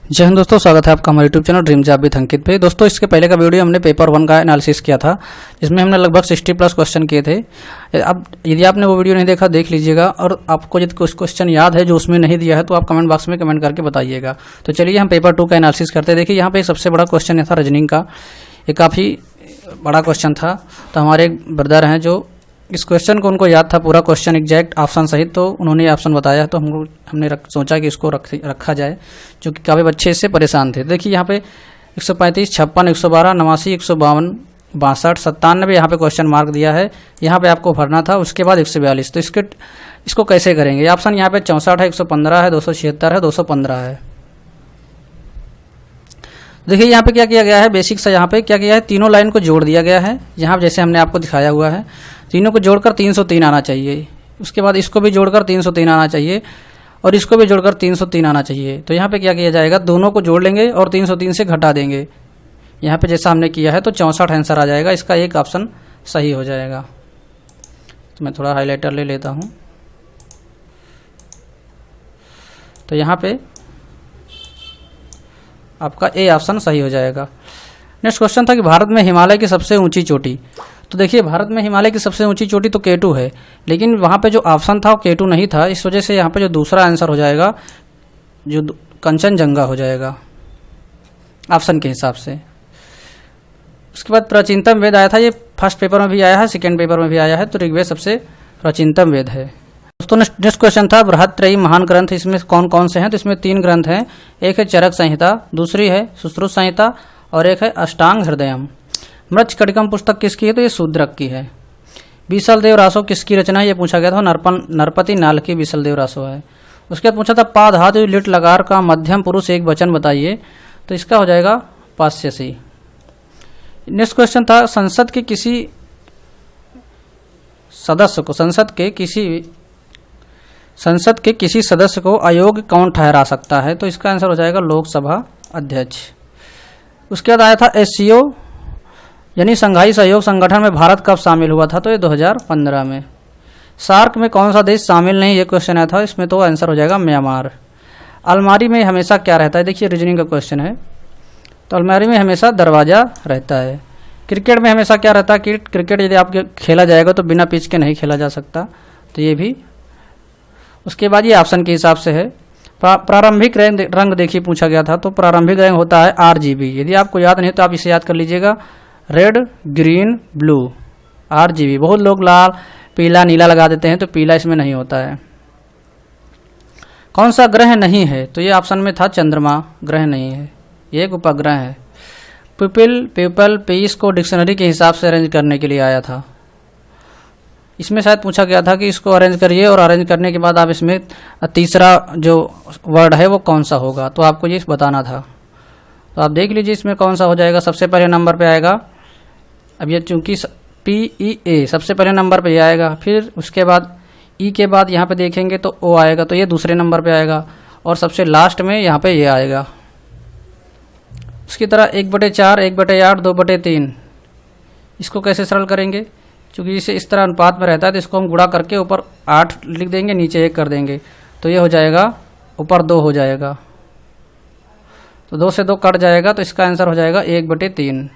जय हिंद दोस्तों, स्वागत है आपका हमारे YouTube channel dream job with Ankit पे। दोस्तों, इसके पहले का वीडियो हमने पेपर 1 का एनालिसिस किया था, जिसमें हमने लगभग 60+ क्वेश्चन किए थे। अब यदि आपने वो वीडियो नहीं देखा, देख लीजिएगा। और आपको यदि कुछ क्वेश्चन याद है जो उसमें नहीं दिया है तो आप कमेंट बॉक्स में कमेंट करके बताइएगा। तो चलिए हम पेपर 2 का एनालिसिस करते हैं। देखिए, यहाँ पे एक सबसे बड़ा क्वेश्चन था रीजनिंग का। ये काफ़ी बड़ा क्वेश्चन था। तो हमारे एक ब्रदर हैं जो इस क्वेश्चन को उनको याद था पूरा क्वेश्चन एग्जैक्ट ऑप्शन सहित, तो उन्होंने ऑप्शन बताया। तो हमने सोचा कि इसको रखा जाए, क्योंकि काफ़ी बच्चे इससे परेशान थे। देखिए, यहाँ पे 135, 56, 112, 89, 152, 62, 97 यहाँ पे क्वेश्चन मार्क दिया है। यहाँ पे आपको भरना था। उसके बाद 142। तो इसको कैसे करेंगे? ऑप्शन यहाँ पे 64 है, 115 है, 276 है, 215 है। देखिए, यहाँ पे क्या किया गया है, बेसिक सा यहाँ पे क्या किया है, तीनों लाइन को जोड़ दिया गया है। यहाँ जैसे हमने आपको दिखाया हुआ है, तीनों को जोड़कर 303 आना चाहिए। उसके बाद इसको भी जोड़कर 303 आना चाहिए, और इसको भी जोड़कर 303 आना चाहिए। तो यहाँ पे क्या किया जाएगा, दोनों को जोड़ लेंगे और 303 से घटा देंगे। यहाँ पे जैसा हमने किया है, तो 64 आंसर आ जाएगा। इसका एक ऑप्शन सही हो जाएगा। तो मैं थोड़ा हाईलाइटर ले लेता हूँ। तो यहाँ पे आपका ए ऑप्शन सही हो जाएगा। नेक्स्ट क्वेश्चन था कि भारत में हिमालय की सबसे ऊंची चोटी। तो देखिए, भारत में हिमालय की सबसे ऊंची चोटी तो K2 है, लेकिन वहाँ पे जो ऑप्शन था वो K2 नहीं था। इस वजह से यहाँ पे जो दूसरा आंसर हो जाएगा, जो कंचनजंगा हो जाएगा ऑप्शन के हिसाब से। उसके बाद प्राचीनतम वेद आया था। ये फर्स्ट पेपर में भी आया है, सेकेंड पेपर में भी आया है। तो ऋग्वेद सबसे प्राचीनतम वेद है। दोस्तों, नेक्स्ट क्वेश्चन था बृहत्त्रयी महान ग्रंथ। इसमें कौन कौन से हैं? तो इसमें 3 ग्रंथ हैं। एक है चरक संहिता, दूसरी है सुश्रुत संहिता, और एक है अष्टांग हृदयम। मृच्छकटिकम पुस्तक किसकी है? तो ये शूद्रक की है। बीसलदेव रासो किसकी रचना है? ये पूछा गया था। नरपति नाल की बीसलदेव रासो है। उसके बाद पूछा था पा धातु लिट लकार का मध्यम पुरुष एक वचन बताइए। तो इसका हो जाएगा पास्यसी। नेक्स्ट क्वेश्चन था संसद के किसी सदस्य को संसद के किसी सदस्य को अयोग्य कौन ठहरा सकता है? तो इसका आंसर हो जाएगा लोकसभा अध्यक्ष। उसके बाद आया था SCO यानी संघाई सहयोग संगठन में भारत कब शामिल हुआ था? तो ये 2015 में। सार्क में कौन सा देश शामिल नहीं? ये क्वेश्चन आया था। इसमें तो आंसर हो जाएगा म्यांमार। अलमारी में हमेशा क्या रहता है? देखिए, रीजनिंग का क्वेश्चन है। तो अलमारी में हमेशा दरवाजा रहता है। क्रिकेट में हमेशा क्या रहता है? क्रिकेट यदि आपके खेला जाएगा तो बिना पिच के नहीं खेला जा सकता। तो ये भी। उसके बाद ये ऑप्शन के हिसाब से है। प्रारंभिक रंग देखिए पूछा गया था। तो प्रारंभिक रंग होता है RGB। यदि आपको याद नहीं तो आप इसे याद कर लीजिएगा, रेड, ग्रीन, ब्लू, RGB। बहुत लोग लाल, पीला, नीला लगा देते हैं, तो पीला इसमें नहीं होता है। कौन सा ग्रह नहीं है? तो ये ऑप्शन में था चंद्रमा ग्रह नहीं है, ये एक उपग्रह है। पीपल पीस को डिक्शनरी के हिसाब से अरेंज करने के लिए आया था। इसमें शायद पूछा गया था कि इसको अरेंज करिए, और अरेंज करने के बाद आप इसमें तीसरा जो वर्ड है वो कौन सा होगा, तो आपको ये बताना था। तो आप देख लीजिए इसमें कौन सा हो जाएगा। सबसे पहले नंबर पे आएगा, अब ये चूंकि PEA सबसे पहले नंबर पे आएगा। फिर उसके बाद E के बाद यहाँ पे देखेंगे तो O आएगा, तो ये दूसरे नंबर पे आएगा। और सबसे लास्ट में यहाँ पे ये आएगा। उसकी तरह 1/4, 1/8, 2/3। इसको कैसे सरल करेंगे? क्योंकि इसे इस तरह अनुपात में रहता है, तो इसको हम गुणा करके ऊपर 8 लिख देंगे, नीचे 1 कर देंगे। तो ये हो जाएगा, ऊपर 2 हो जाएगा। तो 2 से 2 कट जाएगा। तो इसका आंसर हो जाएगा 1/3।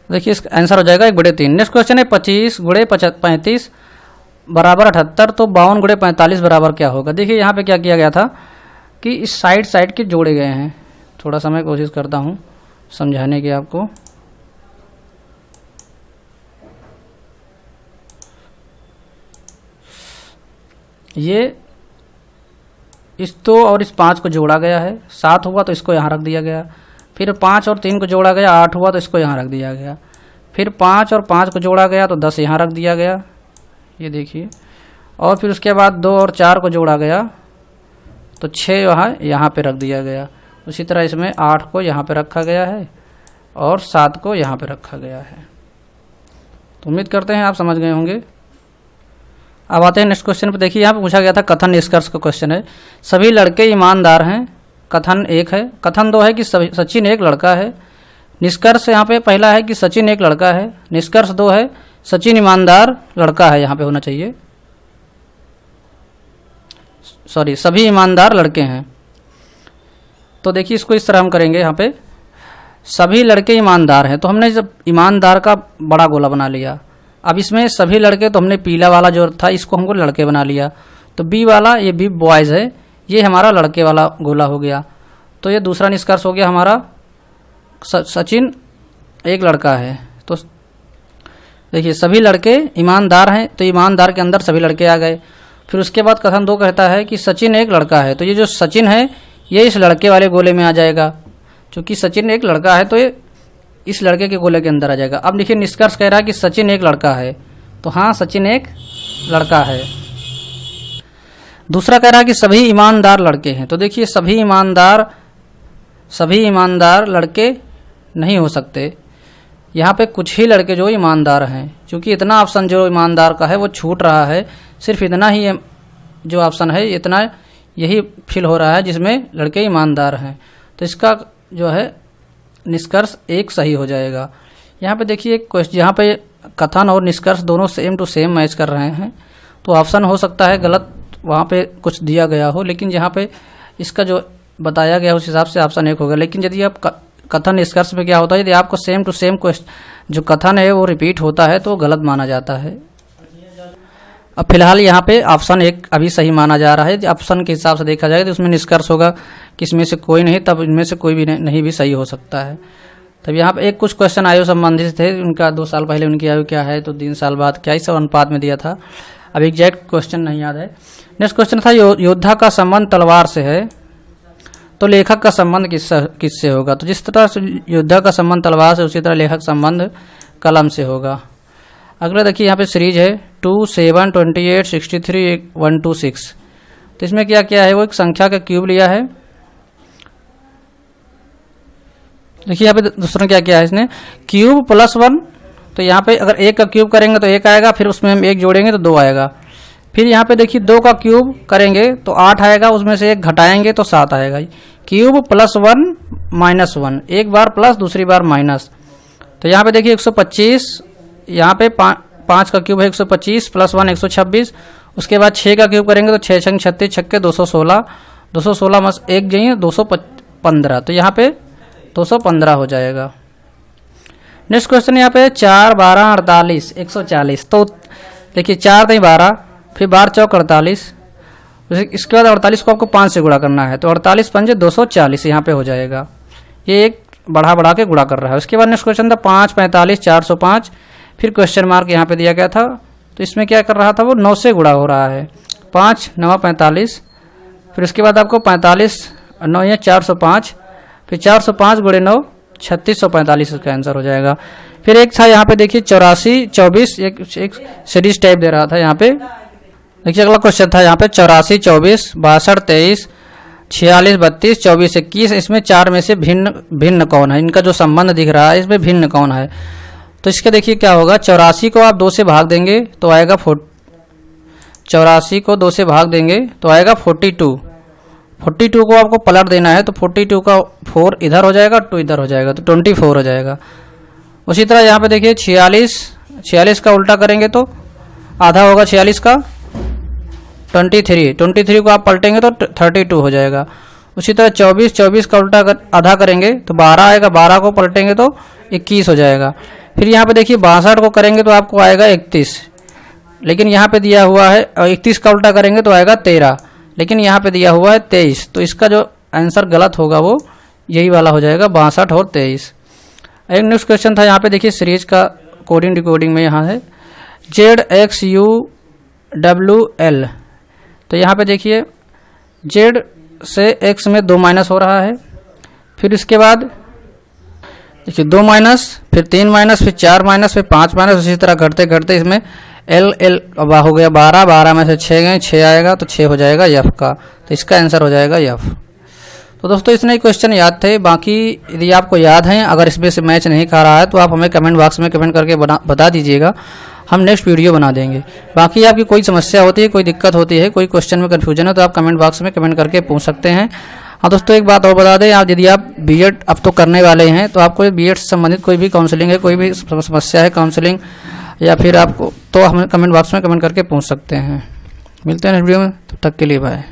देखिए, इसका आंसर हो जाएगा 1/3। नेक्स्ट क्वेश्चन है 25 × 35 बराबर 78। तो 52 × 45 बराबर क्या होगा? देखिए, यहाँ पे क्या किया गया था कि इस साइड के जोड़े गए हैं। थोड़ा सा मैं कोशिश करता हूँ समझाने की आपको। ये इस 2 और इस 5 को जोड़ा गया है, 7 हुआ तो इसको यहाँ रख दिया गया। फिर 5 और 3 को जोड़ा गया, 8 हुआ तो इसको यहाँ रख दिया गया। फिर 5 और 5 को जोड़ा गया तो 10 यहाँ रख दिया गया, ये देखिए। और फिर उसके बाद 2 और 4 को जोड़ा गया तो 6 यहाँ पे रख दिया गया। उसी तरह इसमें 8 को यहाँ पे रखा गया है और 7 को यहाँ पे रखा गया है। तो उम्मीद करते हैं आप समझ गए होंगे। अब आते हैं नेक्स्ट क्वेश्चन पर। देखिए, यहाँ पे पूछा गया था कथन निष्कर्ष का क्वेश्चन है। सभी लड़के ईमानदार हैं, कथन 1 है। कथन 2 है कि सचिन एक लड़का है। निष्कर्ष यहाँ पे पहला है कि सचिन एक लड़का है। निष्कर्ष 2 है सचिन ईमानदार लड़का है, यहाँ पे होना चाहिए। सभी ईमानदार लड़के हैं। तो देखिए इसको इस तरह हम करेंगे। यहाँ पे सभी लड़के ईमानदार हैं, तो हमने जब ईमानदार का बड़ा गोला बना लिया। अब इसमें सभी लड़के, तो हमने पीला वाला जो था इसको हमको लड़के बना लिया। तो बी वाला, ये बी बॉयज़ है, ये हमारा लड़के वाला गोला हो गया। तो ये दूसरा निष्कर्ष हो गया हमारा, सचिन एक लड़का है। तो देखिए सभी लड़के ईमानदार हैं, तो ईमानदार के अंदर सभी लड़के आ गए। फिर उसके बाद कथन 2 कहता है कि सचिन एक लड़का है, तो ये जो सचिन है ये इस लड़के वाले गोले में आ जाएगा। क्योंकि सचिन एक लड़का है तो ये इस लड़के के गोले के अंदर आ जाएगा। अब देखिए निष्कर्ष कह रहा है कि सचिन एक लड़का है, तो हाँ सचिन एक लड़का है। दूसरा कह रहा है कि सभी ईमानदार लड़के हैं, तो देखिए सभी ईमानदार लड़के नहीं हो सकते। यहाँ पे कुछ ही लड़के जो ईमानदार हैं, क्योंकि इतना ऑप्शन जो ईमानदार का है वो छूट रहा है। सिर्फ इतना ही जो ऑप्शन है इतना यही फिल हो रहा है जिसमें लड़के ईमानदार हैं। तो इसका जो है निष्कर्ष 1 सही हो जाएगा। यहाँ पे देखिए क्वेश्चन, यहाँ पे कथन और निष्कर्ष दोनों सेम टू सेम मैच कर रहे हैं, तो ऑप्शन हो सकता है गलत वहाँ पे कुछ दिया गया हो, लेकिन यहाँ पे इसका जो बताया गया उस हिसाब से ऑप्शन 1 होगा। लेकिन यदि आप कथन निष्कर्ष में क्या होता है, यदि आपको सेम टू सेम क्वेश्चन जो कथन है वो रिपीट होता है तो गलत माना जाता है। अब फिलहाल यहाँ पे ऑप्शन 1 अभी सही माना जा रहा है। ऑप्शन के हिसाब से देखा जाए तो उसमें निष्कर्ष होगा कि इसमें से कोई नहीं, तब इनमें से कोई भी नहीं भी सही हो सकता है। तब यहाँ पे कुछ क्वेश्चन आयु संबंधित थे, उनका 2 साल पहले उनकी आयु क्या है, तो 3 साल बाद क्या, इस सब अनुपात में दिया था। अब एग्जैक्ट क्वेश्चन नहीं याद है। नेक्स्ट क्वेश्चन था योद्धा का संबंध तलवार से है, तो लेखक का संबंध किससे होगा। तो जिस तरह से योद्धा का संबंध तलवार से, उसी तरह लेखक संबंध कलम से होगा। अगला देखिए यहाँ पे सीरीज है 2, 7, 28, 63, 126। तो इसमें क्या क्या है, वो एक संख्या का क्यूब लिया है। देखिए यहाँ पे दूसरा क्या क्या है, इसने क्यूब +1, तो यहाँ पे अगर 1 का क्यूब करेंगे तो 1 आएगा, फिर उसमें हम 1 जोड़ेंगे तो 2 आएगा। फिर यहाँ पे देखिए 2 का क्यूब करेंगे तो 8 आएगा, उसमें से 1 घटाएंगे तो 7 आएगा। क्यूब +1 -1, एक बार प्लस दूसरी बार माइनस। तो यहाँ पे देखिए 125, यहाँ पे 5 का क्यूब है 125 +1 126। उसके बाद 6 का क्यूब करेंगे तो 6 छंग 36, छक्के 216, 216 मस 1 जाइए 215, तो यहाँ पे 215 हो जाएगा। नेक्स्ट क्वेश्चन यहाँ पे 4, 12, 48, 140। तो देखिए 4 नहीं 12, फिर 12 चौक 48, इसके बाद 48 को आपको 5 से गुणा करना है, तो 48 पंजे 240 यहाँ पे हो जाएगा। ये एक बढ़ा के गुणा कर रहा है। उसके बाद नेक्स्ट क्वेश्चन था 5, 45, 405, फिर क्वेश्चन मार्क यहाँ पे दिया गया था, तो इसमें क्या कर रहा था, वो 9 से गुणा हो रहा है। 5 9 45, फिर उसके बाद आपको 45 9 या 405, फिर 405 × 9 3645 इसका आंसर हो जाएगा। फिर एक था यहाँ पे देखिए 84 24, एक सीरीज टाइप दे रहा था यहाँ पे। देखिए अगला क्वेश्चन था यहाँ पे 84 24 62 23 46 32 24 21। इसमें 4 में से भिन्न कौन है, इनका जो संबंध दिख रहा है इसमें भिन्न कौन है। तो इसके देखिए क्या होगा, 84 को आप 2 से भाग देंगे तो आएगा 84 को 2 से भाग देंगे तो आएगा 42। 42 को आपको पलट देना है, तो 42 का 4 इधर हो जाएगा, 2 इधर हो जाएगा, तो 24 हो जाएगा। उसी तरह यहाँ पे देखिए 46 का उल्टा करेंगे तो आधा होगा 46 का 23 को आप पलटेंगे तो 32 हो जाएगा। उसी तरह 24 का उल्टा आधा करेंगे तो 12 आएगा, 12 को पलटेंगे तो 21 हो जाएगा। फिर यहाँ पे देखिए 62 को करेंगे तो आपको आएगा 31, लेकिन यहाँ पे दिया हुआ है 31 का उल्टा करेंगे तो आएगा 13, लेकिन यहाँ पे दिया हुआ है 23। तो इसका जो आंसर गलत होगा वो यही वाला हो जाएगा, 62 और 23। एक नेक्स्ट क्वेश्चन था यहाँ पे देखिए सीरीज का कोडिंग डिकोडिंग में यहाँ है ZXUWL। तो यहाँ पे देखिए Z से X में 2 माइनस हो रहा है, फिर इसके बाद देखिए 2 माइनस, फिर 3 माइनस, फिर 4 माइनस, फिर 5 माइनस, इसी तरह घटते घटते इसमें L हो गया 12, 12 में से 6 गए, 6 आएगा तो 6 हो जाएगा F का। तो इसका आंसर हो जाएगा F। तो दोस्तों इतने ही क्वेश्चन याद थे, बाकी यदि आपको याद हैं, अगर इसमें से मैच नहीं खा रहा है तो आप हमें कमेंट बॉक्स में कमेंट करके बता दीजिएगा, हम नेक्स्ट वीडियो बना देंगे। बाकी आपकी कोई समस्या होती है, कोई दिक्कत होती है, कोई क्वेश्चन में कन्फ्यूजन है तो आप कमेंट बॉक्स में कमेंट करके पूछ सकते हैं। हाँ दोस्तों एक बात और बता दें, आप यदि आप बीएड अब तो करने वाले हैं तो आपको बीएड से संबंधित कोई भी काउंसलिंग है, कोई भी समस्या है काउंसलिंग या फिर आपको, तो हमें कमेंट बॉक्स में कमेंट करके पूछ सकते हैं। मिलते हैं नेक्स्ट वीडियो में, तब तक के लिए बाय।